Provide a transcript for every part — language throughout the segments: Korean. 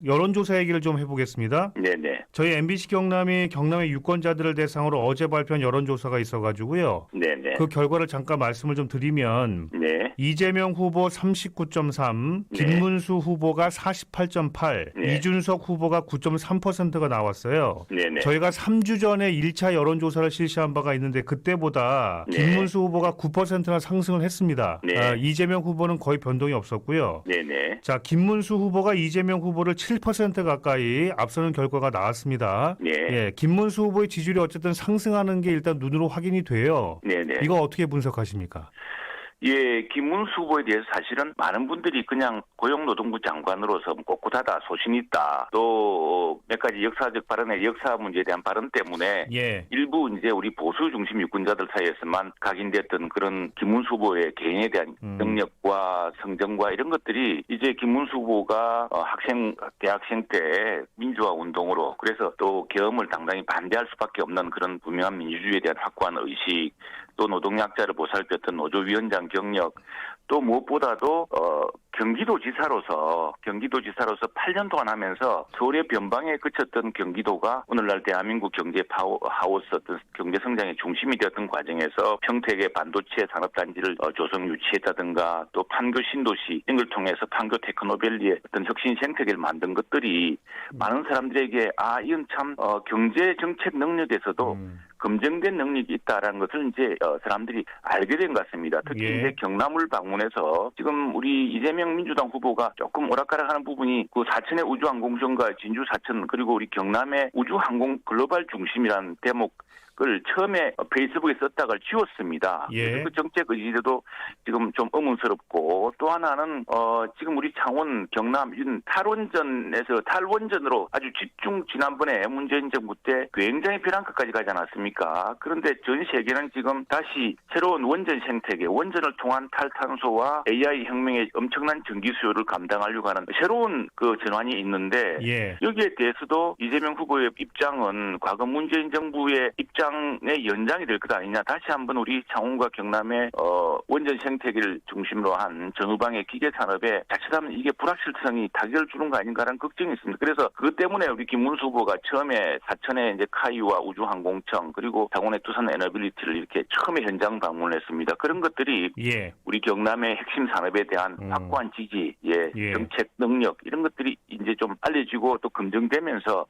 여론조사 얘기를 좀 해보겠습니다. 네네. 저희 MBC 경남이 경남의 유권자들을 대상으로 어제 발표한 여론조사가 있어가지고요. 네네. 그 결과를 잠깐 말씀을 좀 드리면 네. 이재명 후보 39.3, 네. 김문수 후보가 48.8, 네. 이준석 후보가 9.3%가 나왔어요. 네네. 저희가 3주 전에 1차 여론조사를 실시한 바가 있는데 그때보다 네. 김문수 후보가 9%나 상승을 했습니다. 네. 이재명 후보는 거의 변동이 없었고요. 네네. 자, 김문수 후보가 이재명 후보를 7% 가까이 앞서는 결과가 나왔습니다. 네. 예, 김문수 후보의 지지율이 어쨌든 상승하는 게 일단 눈으로 확인이 돼요. 네네. 이거 어떻게 분석하십니까? 예, 김문수 후보에 대해서 사실은 많은 분들이 그냥 고용노동부 장관으로서 꼿꼿하다, 소신 있다, 또 몇 가지 역사적 발언의 역사 문제에 대한 발언 때문에 예. 일부 이제 우리 보수 중심 유권자들 사이에서만 각인됐던 그런 김문수 후보의 개인에 대한 능력과 성정과 이런 것들이 이제 김문수 후보가 대학생 때 민주화 운동으로 그래서 또 계엄을 당당히 반대할 수밖에 없는 그런 분명한 민주주의에 대한 확고한 의식, 또 노동약자를 보살폈던 노조위원장 경력, 또 무엇보다도 경기도지사로서 8년 동안 하면서 서울의 변방에 그쳤던 경기도가 오늘날 대한민국 경제 파워하우스 어떤 경제 성장의 중심이 되었던 과정에서 평택의 반도체 산업단지를 조성 유치했다든가 또 판교 신도시 이런 걸 통해서 판교 테크노밸리의 어떤 혁신 생태계를 만든 것들이 많은 사람들에게 이건 참 경제 정책 능력에서도 검증된 능력이 있다라는 것을 이제 사람들이 알게 된 것 같습니다. 특히 예. 이제 경남을 방문해서 지금 우리 이재명 민주당 후보가 조금 오락가락하는 부분이 그 사천의 우주항공청과 진주 사천 그리고 우리 경남의 우주항공 글로벌 중심이라는 대목을 처음에 페이스북에 썼다가 지웠습니다. 예. 그래서 그 정책 의지도 지금 좀 의문스럽고 또 하나는 지금 우리 창원 경남 탈원전으로 아주 집중 지난번에 문재인 정부 때 굉장히 벼랑끝까지 가지 않았습니까? 그런데 전 세계는 지금 다시 새로운 원전 생태계, 원전을 통한 탈탄소와 AI 혁명의 엄청난 전기 수요를 감당하려고 하는 새로운 그 전환이 있는데 예. 여기에 대해서도 이재명 후보의 입장은 과거 문재인 정부의 입장의 연장이 될 것 아니냐. 다시 한번 우리 창원과 경남의 원전 생태계를 중심으로 한 전후방의 기계 산업에 자칫하면 이게 불확실성이 타격을 주는 거 아닌가라는 걱정이 있습니다. 그래서 그것 때문에 우리 김문수 후보가 처음에 사천의 이제 카이와 우주항공청 그리고 창원의 두산 에너빌리티를 이렇게 처음에 현장 방문을 했습니다. 그런 것들이 예. 우리 경남의 핵심 산업에 대한 확고한 지지, 예. 정책 능력 이런 것들이 이제 좀 알려지고 또 검증되면서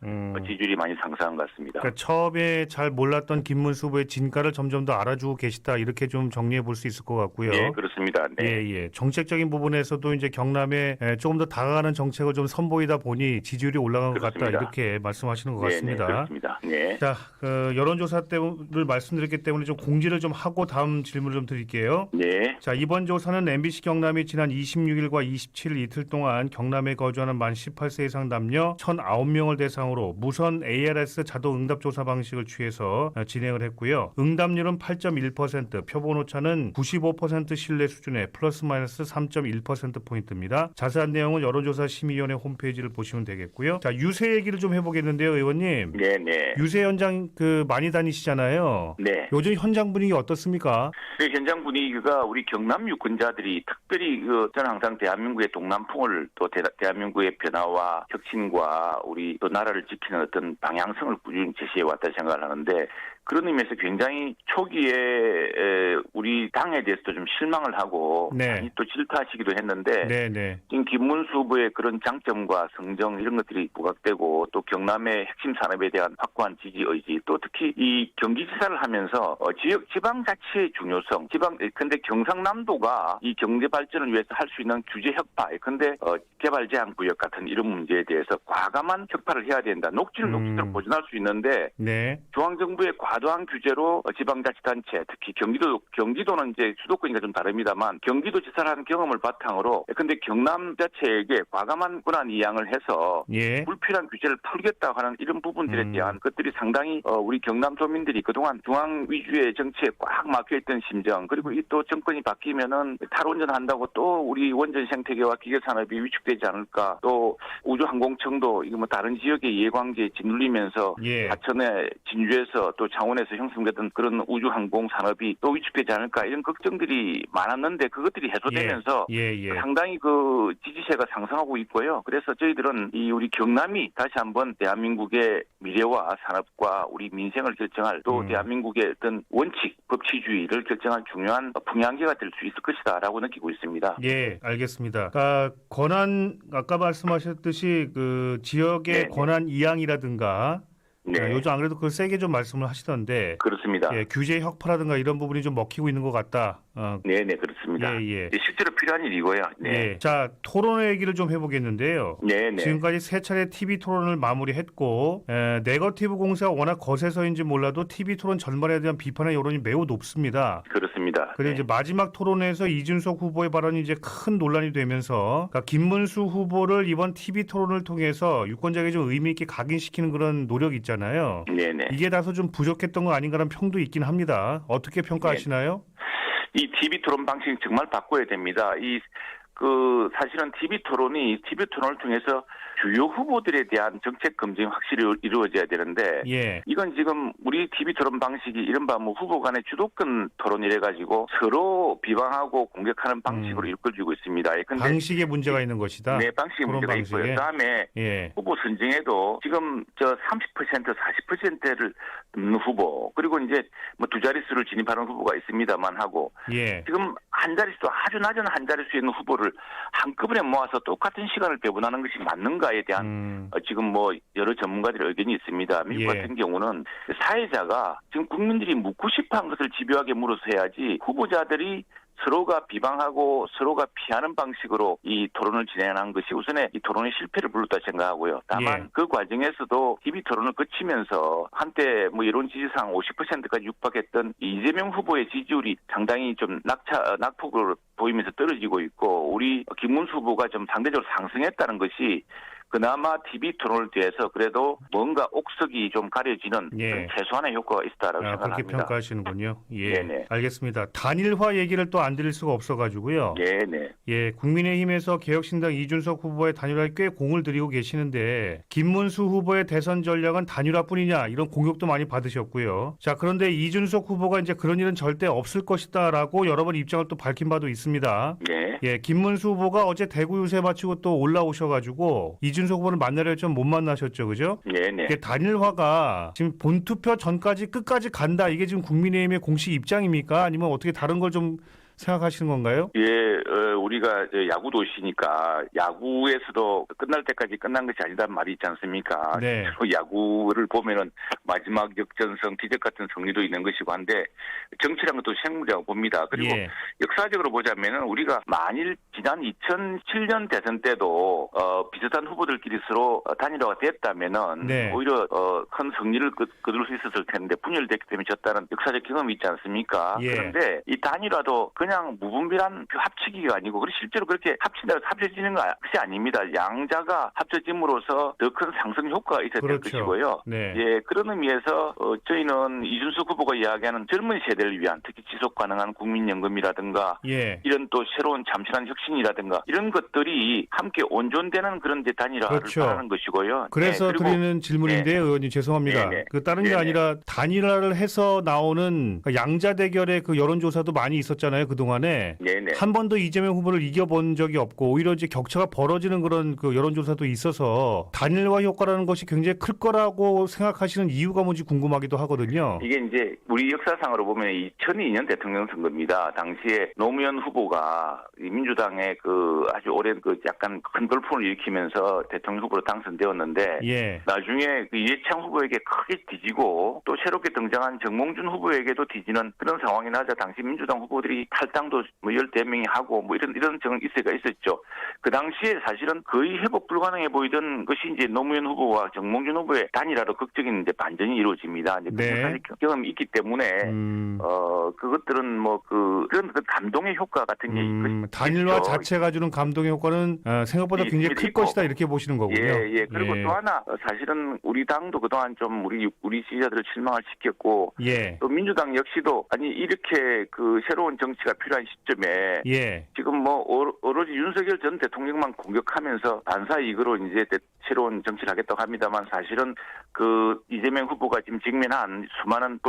지지율이 많이 상승한 것 같습니다. 그러니까 처음에 잘 몰랐던 김문수 후보의 진가를 점점 더 알아주고 계시다 이렇게 좀 정리해 볼 수 있을 것 같고요. 네, 그렇습니다. 네. 예. 정책적인 부분에서도 이제 경남에 조금 더 다가가는 정책을 좀 선보이다 보니 지지율이 올라간 것 같다 이렇게 말씀하시는 것 같습니다. 네, 그렇습니다. 네. 자, 여론조사 때문에 말씀드렸기 때문에 좀 공지를 좀 하고 다음 질문을 좀 드릴게요. 네. 자, 이번 조사는 MBC 경남이 지난 26일과 27일 이틀 동안 경남에 거주하는 만 18세 이상 남녀 1,009명을 대상으로 무선 ARS 자동 응답 조사 방식을 취해서 진행을 했고요. 응답률은 8.1%, 표본 오차는 95% 신뢰 수준의 플러스 마이너스 3.1%포인트입니다. 자세한 내용은 여론조사 심의위원회 홈페이지를 보시면 되겠고요. 자, 유세 얘기를 좀 해보겠는데요, 의원님. 네. 유세 현장 많이 다니시잖아요. 네. 요즘 현장 분위기 어떻습니까? 그 현장 분위기가 우리 경남 유권자들이 특별히 저는 항상 대한민국의 동남풍을 또 대한민국의 변화와 혁신과 우리 또 나라를 지키는 어떤 방향성을 꾸준히 제시해 왔다 생각을 하는데 그런 의미에서 굉장히 초기에 우리 당에 대해서도 좀 실망을 하고 많이 또 질타하시기도 했는데 지금 김문수 후보의 그런 장점과 성정 이런 것들이 부각되고 또 경남의 핵심 산업에 대한 확고한 지지 의지 또 특히 이 경기지사를 하면서 지방자치의 중요성 근데 경상남도가 이 경제 발전을 위해서 할 수 있는 규제 혁파 근데 개발 제한 구역 같은 이런 문제에 대해서 과감한 혁파를 해야 된다. 녹지를 보존할 수 있는데 중앙정부의 과도한 규제로 지방자치단체 특히 경기도는 이제 수도권이니까 좀 다릅니다만 경기도지사를 하는 경험을 바탕으로 근데 경남 자체에게 과감한 권한 이양을 해서 불필요한 규제를 풀겠다고 하는 이런 부분들에 대한 것들이 상당히 우리 경남 도민들이 그동안 중앙 위주의 정치에 꽉 막혀있던 심정 그리고 이 또 정권이 바뀌면은 탈원전 한다고 또 우리 원전 생태계와 기계산업이 위축되지 않을까 또 우주항공청도 이거 다른 지역의 이해관계에 짓눌리면서 하천에 진주에서 또 창원 차원에서 형성됐던 그런 우주항공 산업이 또 위축되지 않을까 이런 걱정들이 많았는데 그것들이 해소되면서 상당히 그 지지세가 상승하고 있고요. 그래서 저희들은 이 우리 경남이 다시 한번 대한민국의 미래와 산업과 우리 민생을 결정할 또 대한민국의 어떤 원칙, 법치주의를 결정할 중요한 풍향계가 될 수 있을 것이다라고 느끼고 있습니다. 예, 알겠습니다. 그러니까 권한 아까 말씀하셨듯이 그 지역의 네네. 권한 이양이라든가 네. 요즘 안 그래도 그걸 세게 좀 말씀을 하시던데 그렇습니다. 예, 규제 혁파라든가 이런 부분이 좀 먹히고 있는 것 같다. 네네 그렇습니다. 실제로 필요한 일이고요. 네. 예. 자 토론회 얘기를 좀 해보겠는데요. 네네. 지금까지 세 차례 TV 토론을 마무리했고 네거티브 공세가 워낙 거세서인지 몰라도 TV 토론 전반에 대한 비판의 여론이 매우 높습니다. 그렇습니다. 그리고 이제 마지막 토론회에서 이준석 후보의 발언이 이제 큰 논란이 되면서 그러니까 김문수 후보를 이번 TV 토론을 통해서 유권자에게 좀 의미 있게 각인시키는 그런 노력이 있잖아요. 네네. 이게 다소 좀 부족했던 거 아닌가라는 평도 있긴 합니다. 어떻게 평가하시나요? 이 TV 토론 방식 정말 바꿔야 됩니다. 사실은 TV 토론을 통해서 주요 후보들에 대한 정책 검증이 확실히 이루어져야 되는데 이건 지금 우리 TV 토론 방식이 이른바 후보 간의 주도권 토론이래 가지고 서로 비방하고 공격하는 방식으로 이끌어지고 있습니다. 근데 방식에 문제가 있는 것이다. 네, 방식에 문제가 있고요. 그다음에 후보 선정에도 지금 30% 40%를 넘는 후보 그리고 이제 두 자릿수를 진입하는 후보가 있습니다만 하고 지금 한 자릿수 아주 낮은 한 자릿수에 있는 후보를 한꺼번에 모아서 똑같은 시간을 배분하는 것이 맞는가에 대한 지금 여러 전문가들의 의견이 있습니다. 미국 같은 경우는 사회자가 지금 국민들이 묻고 싶어한 것을 집요하게 물어서 해야지 후보자들이 서로가 비방하고 서로가 피하는 방식으로 이 토론을 진행한 것이 우선에 이 토론의 실패를 불렀다 생각하고요. 다만 그 과정에서도 TV 토론을 거치면서 한때 여론 지지상 50%까지 육박했던 이재명 후보의 지지율이 상당히 좀 낙폭으로 보이면서 떨어지고 있고 우리 김문수 후보가 좀 상대적으로 상승했다는 것이 그나마 TV 토론을 통해서 그래도 뭔가 옥석이 좀 가려지는 최소한의 효과가 있다라고 생각합니다. 그렇게 평가하시는군요. 네네. 알겠습니다. 단일화 얘기를 또 안 드릴 수가 없어가지고요. 네네. 국민의힘에서 개혁신당 이준석 후보의 단일화에 꽤 공을 들이고 계시는데 김문수 후보의 대선 전략은 단일화뿐이냐 이런 공격도 많이 받으셨고요. 자 그런데 이준석 후보가 이제 그런 일은 절대 없을 것이다라고 여러 번 입장을 또 밝힌 바도 있습니다. 김문수 후보가 어제 대구 유세 마치고 또 올라오셔가지고 이준석 후보를 만나려 했지만 못 만나셨죠, 그죠? 네네. 단일화가 지금 본투표 전까지 끝까지 간다. 이게 지금 국민의힘의 공식 입장입니까? 아니면 어떻게 다른 걸 좀 생각하시는 건가요? 우리가 야구 도시니까 야구에서도 끝날 때까지 끝난 것이 아니다는 말이 있지 않습니까? 야구를 보면은 마지막 역전승, 기적 같은 승리도 있는 것이고 한데 정치라는 것도 생물이라고 봅니다. 그리고 역사적으로 보자면은 우리가 만일 지난 2007년 대선 때도 비슷한 후보들끼리 서로 단일화가 됐다면은 오히려 큰 승리를 거둘 수 있었을 텐데 분열됐기 때문에 졌다는 역사적 경험이 있지 않습니까? 그런데 이 단일화도 그냥 무분별한 합치기가 아니고 실제로 그렇게 합친다고 합쳐지는 것이 아닙니다. 양자가 합쳐짐으로써 더 큰 상승 효과가 있어야 될 것이고요. 그런 의미에서 저희는 이준석 후보가 이야기하는 젊은 세대를 위한 특히 지속 가능한 국민연금이라든가 이런 또 새로운 참신한 혁신이라든가 이런 것들이 함께 온전되는 그런 단일화를 하는 것이고요. 그래서 드리는 질문인데요, 의원님 죄송합니다. 그 다른 게 아니라 단일화를 해서 나오는 양자 대결의 그 여론조사도 많이 있었잖아요. 그동안에 한 번도 이재명 후보를 이겨본 적이 없고 오히려 이제 격차가 벌어지는 그런 그 여론조사도 있어서 단일화 효과라는 것이 굉장히 클 거라고 생각하시는 이유가 뭔지 궁금하기도 하거든요. 이게 이제 우리 역사상으로 보면 2002년 대통령 선거입니다. 당시에 노무현 후보가 민주당의 그 아주 오랜 그 약간 큰 돌풍을 일으키면서 대통령 후보로 당선되었는데 나중에 그 이해창 후보에게 크게 뒤지고 또 새롭게 등장한 정몽준 후보에게도 뒤지는 그런 상황이 나자 당시 민주당 후보들이 탈당도 14명이 하고 이런 정의가 있었죠. 그 당시에 사실은 거의 회복 불가능해 보이던 것이 이제 노무현 후보와 정몽준 후보의 단일화로 극적인 이제 반전이 이루어집니다. 이제 그런 경험이 있기 때문에 그것들은 그런 감동의 효과 같은 게 단일화 있죠. 자체가 주는 감동의 효과는 생각보다 굉장히 클 것이다 이렇게 보시는 거군요. 그리고 또 하나 사실은 우리 당도 그동안 좀 우리 지지자들을 실망을 시켰고 또 민주당 역시도 이렇게 그 새로운 정치가 조치가 필요한 시점에 예. 지금 뭐 오로지 윤석열 전 대통령만 공격하면서 반사 이익으로 이제 새로운 정치를 하겠다고 합니다만 사실은 그 이재명 후보가 지금 직면한 수많은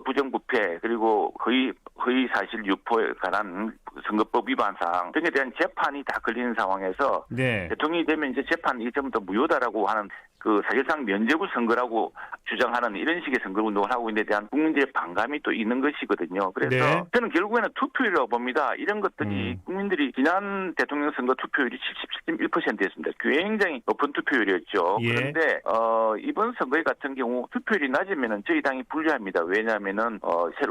부정부패 그리고 허위 사실 유포에 관한 선거법 위반 사항 등에 대한 재판이 다 걸리는 상황에서 네. 대통령이 되면 이제 재판 이게 전부 다 무효다라고 하는 그 사실상 면죄부 선거라고 주장하는 이런 식의 선거 운동을 하고 있는 데 대한 국민들의 반감이 또 있는 것이거든요. 그래서 네. 저는 결국에는 투표율이라고 봅니다. 이런 것들이 국민들이 지난 대통령 선거 투표율이 77.1%였습니다. 굉장히 높은 투표율이었죠. 예. 그런데 이번 선거에 같은 경우 투표율이 낮으면은 저희 당이 불리합니다. 왜냐하면은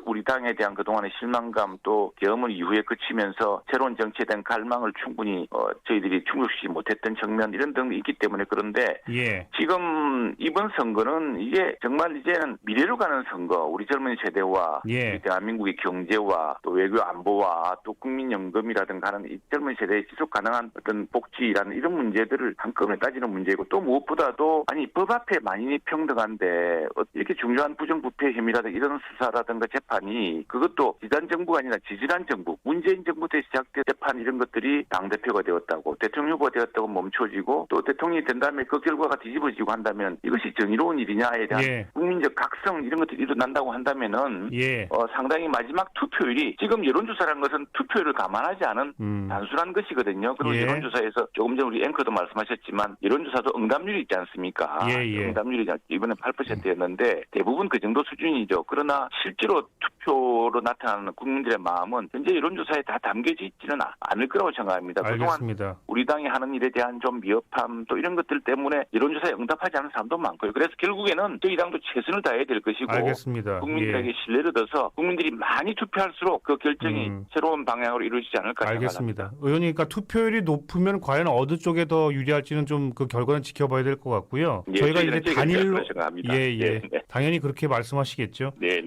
우리 당에 대한 그동안의 실망감 또 계엄을 이후에 그치면서 새로운 정치에 대한 갈망을 충분히 저희들이 충족시키지 못했던 측면 이런 등이 있기 때문에 그런데 예. 지금 이번 선거는 이게 정말 이제는 미래로 가는 선거, 우리 젊은 세대와 예. 우리 대한민국의 경제와 또 외교 안보와 또 국민연금이라든가 하는 이 젊은 세대의 지속 가능한 어떤 복지라는 이런 문제들을 한꺼번에 따지는 문제이고 또 무엇보다도 아니 법 앞에 만인이 평등한데 이렇게 중요한 부정부패 혐의라든가 이런 수사라든가 재판이 그것도 지난 정부가 아니라 지지난 정부, 문재인 정부 때 시작된 재판 이런 것들이 당대표가 되었다고 대통령 후보가 되었다고 멈춰지고 또 대통령이 된 다음에 그 결과가 뒤집어지고 한다면 이것이 정의로운 일이냐에 대한 예. 국민적 각성 이런 것들이 일어난다고 한다면은 예. 상당히 마지막 투표율이 지금 여론조사라는 것은 투표율을 감안하지 않은 단순한 것이거든요. 그리고 예. 여론조사에서 조금 전 우리 앵커도 말씀하셨지만 여론조사도 응답률이 있지 않습니까? 예. 응답률이 이번에 8%였는데 대부분 그 정도 수준이죠. 그러나 실제로 투표로 나타나는 국민들의 마음은 현재 여론조사에 다 담겨져 있지는 않을 거라고 생각합니다. 알겠습니다. 그동안 우리 당이 하는 일에 대한 좀 미흡함 또 이런 것들 때문에 여론조사에 응답하지 않은 사람도 많고요. 그래서 결국에는 저희 당도 최선을 다해야 될 것이고 알겠습니다. 국민들에게 예. 신뢰를 얻어서 국민들이 많이 투표할수록 그 결정이 새로운 방향으로 이루어지지 않을까 알겠습니다. 생각합니다. 의원님, 그러니까 투표율이 높으면 과연 어느 쪽에 더 유리할지는 좀 그 결과는 지켜봐야 될 것 같고요. 예, 저희가 이제 생각합니다. 예. 당연히 그렇게 말씀하시겠죠. 네.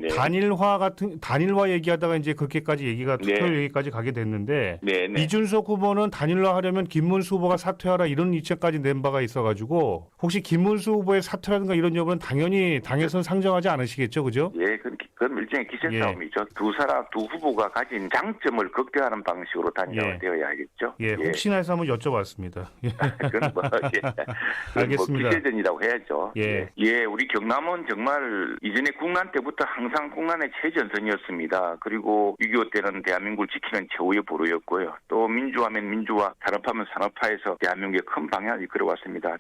단일화 얘기하다가 이제 그렇게까지 얘기가 투표율 얘기까지 가게 됐는데 이준석 후보는 단일화 하려면 김문수 후보가 사퇴하라 이런 입장까지 낸 바가 있어가지고 혹시 김문수 후보의 사퇴라든가 이런 여부는 당연히 당에서는 상정하지 않으시겠죠, 그죠? 예, 그건 일종의 기세 싸움이죠. 두 후보가 가진 장점을 극대화하는 방식으로 단일화가 되어야겠죠. 예, 혹시나 해서 한번 여쭤봤습니다. 그건 알겠습니다. 기세전이라고 해야죠. 예, 우리 경남은 정말 이전에 국난 때부터 항상 국난의 최전선이었습니다. 그리고 6.25 때는 대한민국을 지키는 최후의 보루였고요. 또 민주화면 민주화, 산업화면 산업화에서 대한민국의 큰 방향을 이끌어왔습니다.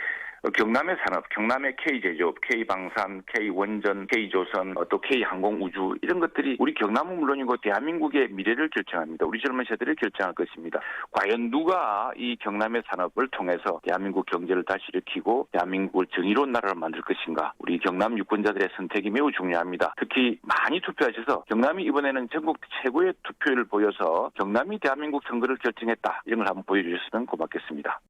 경남의 산업, 경남의 K제조업, K방산, K원전, K조선, 또 K항공우주 이런 것들이 우리 경남은 물론이고 대한민국의 미래를 결정합니다. 우리 젊은 세대를 결정할 것입니다. 과연 누가 이 경남의 산업을 통해서 대한민국 경제를 다시 일으키고 대한민국을 정의로운 나라로 만들 것인가. 우리 경남 유권자들의 선택이 매우 중요합니다. 특히 많이 투표하셔서 경남이 이번에는 전국 최고의 투표율을 보여서 경남이 대한민국 선거를 결정했다. 이런 걸 한번 보여주셨으면 고맙겠습니다.